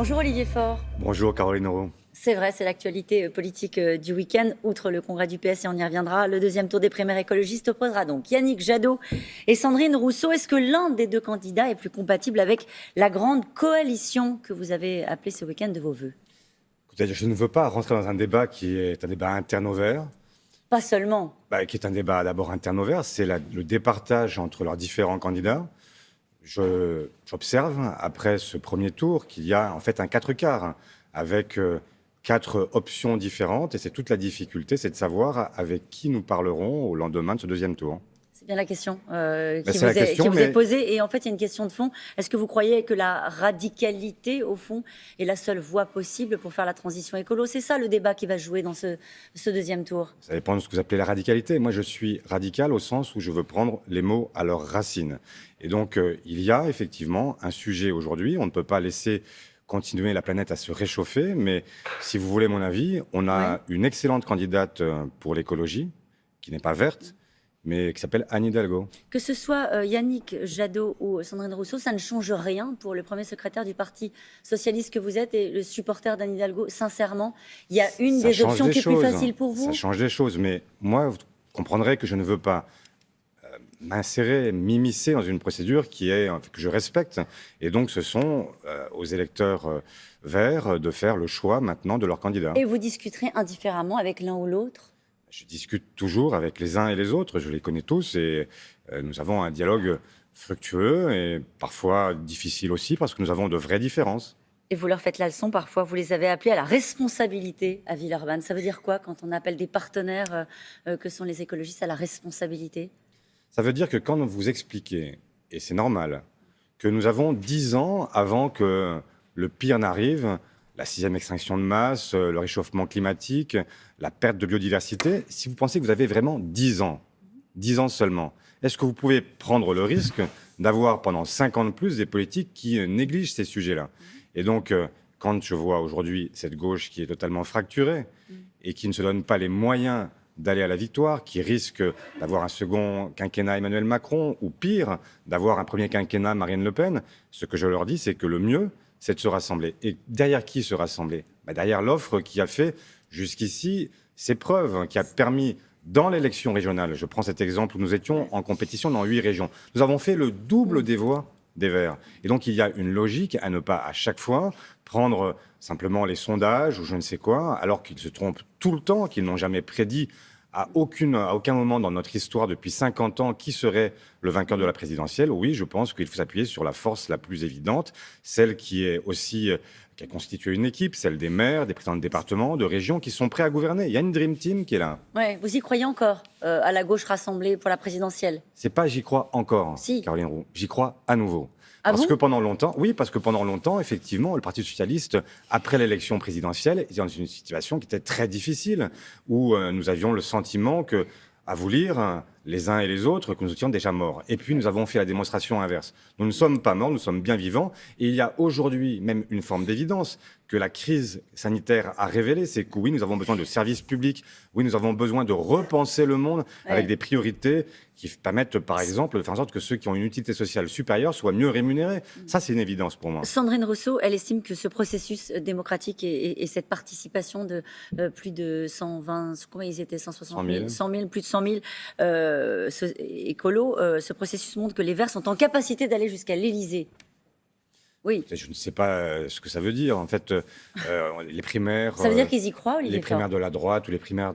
Bonjour Olivier Faure. Bonjour Caroline Roux. C'est vrai, c'est l'actualité politique du week-end. Outre le congrès du PS, et on y reviendra, le deuxième tour des primaires écologistes opposera donc Yannick Jadot et Sandrine Rousseau. Est-ce que l'un des deux candidats est plus compatible avec la grande coalition que vous avez appelée ce week-end de vos voeux? Écoutez, je ne veux pas rentrer dans un débat qui est un débat interne au Vert, Pas seulement. qui est un débat d'abord interne au Vert, c'est le départage entre leurs différents candidats. J'observe, après ce premier tour, qu'il y a en fait un 4 quarts, avec 4 options différentes, et c'est toute la difficulté, c'est de savoir avec qui nous parlerons au lendemain de ce deuxième tour. C'est bien la question C'est qui vous est posée. Et en fait, il y a une question de fond. Est-ce que vous croyez que la radicalité, au fond, est la seule voie possible pour faire la transition écolo? C'est ça le débat qui va se jouer dans ce deuxième tour. Ça dépend de ce que vous appelez la radicalité. Moi, je suis radical au sens où je veux prendre les mots à leurs racines. Et donc, il y a effectivement un sujet aujourd'hui. On ne peut pas laisser continuer la planète à se réchauffer. Mais si vous voulez mon avis, on a une excellente candidate pour l'écologie, qui n'est pas verte, mais qui s'appelle Anne Hidalgo. Que ce soit Yannick Jadot ou Sandrine Rousseau, ça ne change rien pour le premier secrétaire du Parti socialiste que vous êtes et le supporter d'Anne Hidalgo. Sincèrement, il y a une des options qui est plus facile pour vous? Ça change des choses, mais moi, vous comprendrez que je ne veux pas m'insérer, m'immiscer dans une procédure que je respecte. Et donc, ce sont aux électeurs verts de faire le choix maintenant de leur candidat. Et vous discuterez indifféremment avec l'un ou l'autre? Je discute toujours avec les uns et les autres, je les connais tous, et nous avons un dialogue fructueux et parfois difficile aussi, parce que nous avons de vraies différences. Et vous leur faites la leçon parfois, vous les avez appelés à la responsabilité à Villeurbanne. Ça veut dire quoi quand on appelle des partenaires que sont les écologistes à la responsabilité? Ça veut dire que quand vous expliquez, et c'est normal, que nous avons 10 ans avant que le pire n'arrive, la 6e extinction de masse, le réchauffement climatique, la perte de biodiversité, si vous pensez que vous avez vraiment 10 ans seulement, est-ce que vous pouvez prendre le risque d'avoir pendant 5 ans de plus des politiques qui négligent ces sujets-là? Et donc, quand je vois aujourd'hui cette gauche qui est totalement fracturée et qui ne se donne pas les moyens d'aller à la victoire, qui risque d'avoir un second quinquennat Emmanuel Macron, ou pire, d'avoir un premier quinquennat Marine Le Pen, ce que je leur dis, c'est que le mieux, c'est de se rassembler. Et derrière qui se rassembler? Derrière l'offre qui a fait jusqu'ici ses preuves, qui a permis, dans l'élection régionale, je prends cet exemple où nous étions en compétition dans 8 régions, nous avons fait le double des voix des Verts. Et donc, il y a une logique à ne pas, à chaque fois, prendre simplement les sondages ou je ne sais quoi, alors qu'ils se trompent tout le temps, qu'ils n'ont jamais prédit à aucun moment dans notre histoire depuis 50 ans qui serait le vainqueur de la présidentielle. Oui, je pense qu'il faut s'appuyer sur la force la plus évidente, celle qui est aussi qui a constitué une équipe, celle des maires, des présidents de départements, de régions qui sont prêts à gouverner. Il y a une Dream Team qui est là. Ouais, vous y croyez encore à la gauche rassemblée pour la présidentielle? C'est pas j'y crois encore, si. Caroline Roux. J'y crois à nouveau. Ah parce bon? que pendant longtemps, effectivement, le Parti socialiste, après l'élection présidentielle, était dans une situation qui était très difficile, où nous avions le sentiment que, à vous lire, les uns et les autres, que nous étions déjà morts. Et puis, nous avons fait la démonstration inverse. Nous ne sommes pas morts, nous sommes bien vivants. Et il y a aujourd'hui même une forme d'évidence que la crise sanitaire a révélé, c'est que oui, nous avons besoin de services publics, oui, nous avons besoin de repenser le monde avec des priorités qui permettent, par exemple, de faire en sorte que ceux qui ont une utilité sociale supérieure soient mieux rémunérés. Ça, c'est une évidence pour moi. Sandrine Rousseau, elle estime que ce processus démocratique et cette participation de plus de 120, combien ils étaient, 160 000, 100 000, plus de 100 000 écolos, ce processus montre que les Verts sont en capacité d'aller jusqu'à l'Élysée. Oui. Je ne sais pas ce que ça veut dire. En fait, les primaires... Ça veut dire qu'ils y croient, Olivier Les primaires de la droite ou les primaires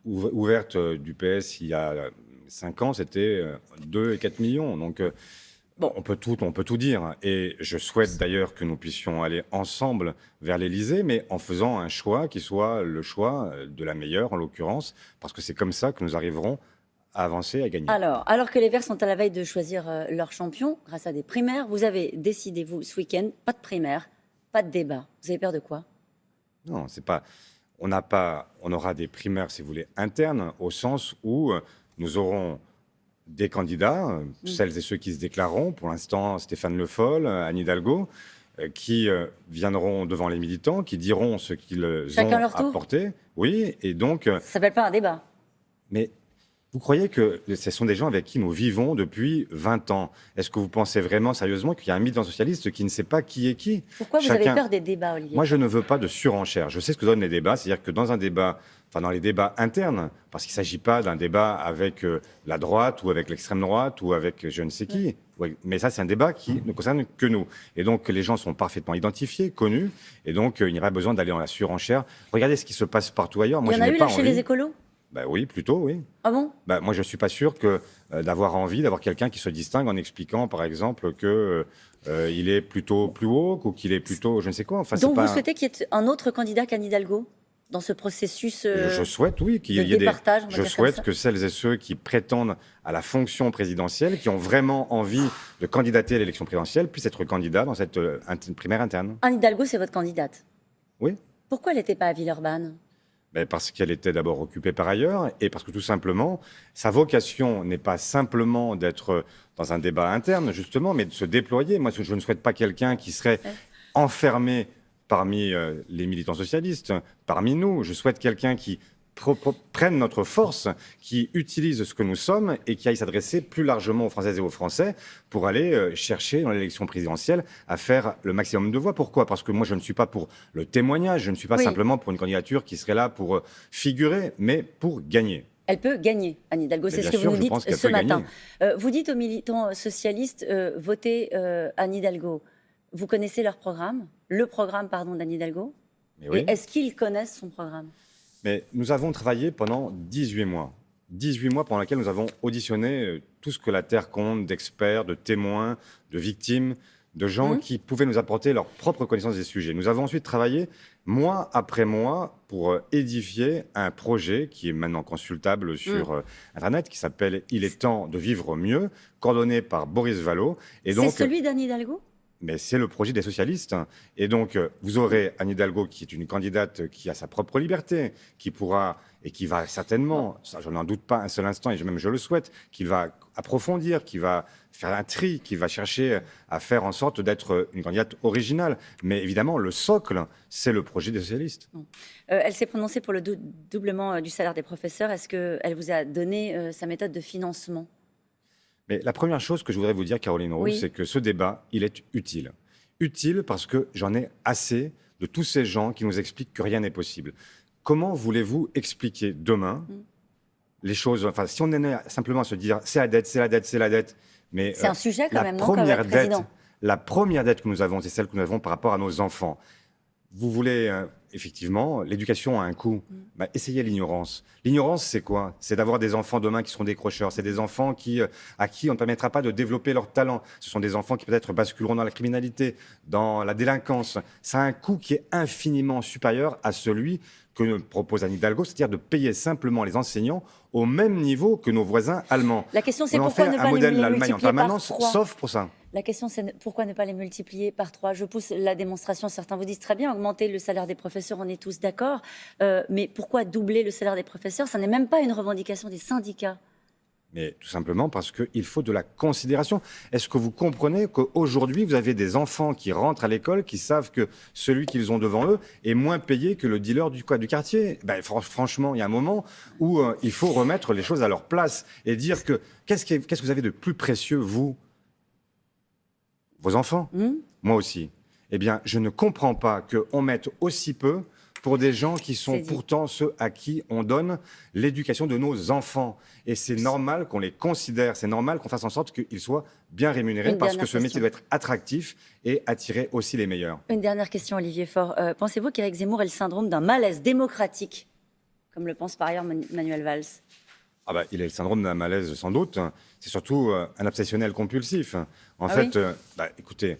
ouvertes du PS il y a 5 ans, c'était 2 et 4 millions. Donc, on peut tout dire. Et je souhaite d'ailleurs que nous puissions aller ensemble vers l'Élysée, mais en faisant un choix qui soit le choix de la meilleure, en l'occurrence, parce que c'est comme ça que nous arriverons à avancer, à gagner. Alors que les Verts sont à la veille de choisir leur champion, grâce à des primaires, vous avez décidé, vous, ce week-end, pas de primaire, pas de débat. Vous avez peur de quoi? Non, c'est pas... On aura des primaires, si vous voulez, internes, au sens où nous aurons des candidats, celles et ceux qui se déclareront, pour l'instant Stéphane Le Foll, Anne Hidalgo, qui viendront devant les militants, qui diront ce qu'ils ont apporté. Oui, et donc... Ça s'appelle pas un débat. Mais Vous croyez que ce sont des gens avec qui nous vivons depuis 20 ans? Est-ce que vous pensez vraiment sérieusement qu'il y a un militant socialiste qui ne sait pas qui est qui? Pourquoi vous avez peur des débats, Olivier? Moi, je ne veux pas de surenchère. Je sais ce que donnent les débats, c'est-à-dire que dans un débat, enfin dans les débats internes, parce qu'il ne s'agit pas d'un débat avec la droite ou avec l'extrême droite ou avec je ne sais qui, mais ça c'est un débat qui ne concerne que nous. Et donc les gens sont parfaitement identifiés, connus, et donc il n'y a pas besoin d'aller dans la surenchère. Regardez ce qui se passe partout ailleurs. Moi, il y en a eu là chez les écolos? Oui, plutôt, oui. Ah bon? Moi, je ne suis pas sûr que d'avoir envie d'avoir quelqu'un qui se distingue en expliquant, par exemple, que il est plutôt plus haut ou qu'il est plutôt je ne sais quoi. Enfin, donc vous souhaitez qu'il y ait un autre candidat qu'Anne Hidalgo dans ce processus je souhaite, oui, qu'il y ait départage, Je souhaite que celles et ceux qui prétendent à la fonction présidentielle, qui ont vraiment envie de candidater à l'élection présidentielle, puissent être candidats dans cette primaire interne. Anne Hidalgo, c'est votre candidate? Oui. Pourquoi elle n'était pas à Villeurbanne? Parce qu'elle était d'abord occupée par ailleurs et parce que tout simplement, sa vocation n'est pas simplement d'être dans un débat interne, justement, mais de se déployer. Moi, je ne souhaite pas quelqu'un qui serait enfermé parmi les militants socialistes, parmi nous. Je souhaite quelqu'un qui prenne notre force, qui utilise ce que nous sommes et qui aille s'adresser plus largement aux Françaises et aux Français pour aller chercher dans l'élection présidentielle à faire le maximum de voix. Pourquoi? Parce que moi, je ne suis pas pour le témoignage, je ne suis pas simplement pour une candidature qui serait là pour figurer, mais pour gagner. Elle peut gagner, Anne Hidalgo, c'est ce que vous nous dites ce matin. Vous dites aux militants socialistes, votez Anne Hidalgo. Vous connaissez leur programme, le programme d'Anne Hidalgo? Oui. Et est-ce qu'ils connaissent son programme? Mais nous avons travaillé pendant 18 mois. 18 mois pendant lesquels nous avons auditionné tout ce que la Terre compte d'experts, de témoins, de victimes, de gens qui pouvaient nous apporter leur propre connaissance des sujets. Nous avons ensuite travaillé mois après mois pour édifier un projet qui est maintenant consultable sur Internet, qui s'appelle « Il est temps de vivre mieux », coordonné par Boris Vallaud. C'est celui d'Anne Hidalgo? Mais c'est le projet des socialistes. Et donc, vous aurez Anne Hidalgo, qui est une candidate qui a sa propre liberté, qui pourra, et qui va certainement, ça, je n'en doute pas un seul instant, et même je le souhaite, qui va approfondir, qui va faire un tri, qui va chercher à faire en sorte d'être une candidate originale. Mais évidemment, le socle, c'est le projet des socialistes. Elle s'est prononcée pour le doublement du salaire des professeurs. Est-ce qu'elle vous a donné sa méthode de financement? Mais la première chose que je voudrais vous dire, Caroline Roux, c'est que ce débat, il est utile. Utile parce que j'en ai assez de tous ces gens qui nous expliquent que rien n'est possible. Comment voulez-vous expliquer demain les choses? Enfin, si on en est simplement à se dire c'est la dette, c'est la dette, c'est la dette. Mais c'est un sujet quand même, non, la première dette que nous avons, c'est celle que nous avons par rapport à nos enfants. Vous voulez, effectivement, l'éducation a un coût. Essayez l'ignorance. L'ignorance, c'est quoi? C'est d'avoir des enfants demain qui seront décrocheurs. C'est des enfants à qui on ne permettra pas de développer leur talent. Ce sont des enfants qui peut-être basculeront dans la criminalité, dans la délinquance. Ça a un coût qui est infiniment supérieur à celui que propose Anne Hidalgo, c'est-à-dire de payer simplement les enseignants au même niveau que nos voisins allemands. La question, c'est pourquoi ne pas les multiplier par 3 ? Sauf pour ça. La question, c'est pourquoi ne pas les multiplier par 3 ? Je pousse la démonstration. Certains vous disent très bien, augmenter le salaire des professeurs, on est tous d'accord. Mais pourquoi doubler le salaire des professeurs? Ça n'est même pas une revendication des syndicats. Mais tout simplement parce qu'il faut de la considération. Est-ce que vous comprenez qu'aujourd'hui, vous avez des enfants qui rentrent à l'école, qui savent que celui qu'ils ont devant eux est moins payé que le dealer du quartier? Franchement, il y a un moment où il faut remettre les choses à leur place et dire que qu'est-ce que vous avez de plus précieux, vous? Vos enfants? Moi aussi. Eh bien, je ne comprends pas qu'on mette aussi peu pour des gens qui sont pourtant ceux à qui on donne l'éducation de nos enfants. Et c'est normal qu'on les considère, c'est normal qu'on fasse en sorte qu'ils soient bien rémunérés parce que ce métier doit être attractif et attirer aussi les meilleurs. Une dernière question, Olivier Faure. Pensez-vous qu'Éric Zemmour ait le syndrome d'un malaise démocratique, comme le pense par ailleurs Manuel Valls? Il a le syndrome d'un malaise sans doute. C'est surtout un obsessionnel compulsif. En fait, écoutez,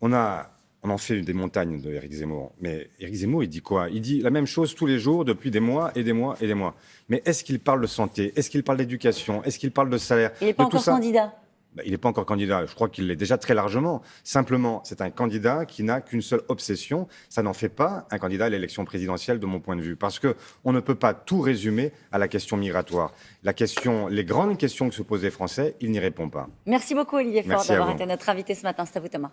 on en fait des montagnes de Éric Zemmour. Mais Éric Zemmour, il dit quoi? Il dit la même chose tous les jours depuis des mois et des mois et des mois. Mais est-ce qu'il parle de santé? Est-ce qu'il parle d'éducation? Est-ce qu'il parle de salaire? Il n'est pas encore candidat. Il n'est pas encore candidat. Je crois qu'il l'est déjà très largement. Simplement, c'est un candidat qui n'a qu'une seule obsession. Ça n'en fait pas un candidat à l'élection présidentielle, de mon point de vue. Parce qu'on ne peut pas tout résumer à la question migratoire. Les grandes questions que se posent les Français, il n'y répond pas. Merci beaucoup, Olivier Faure, d'avoir été notre invité ce matin. C'est à vous, Thomas.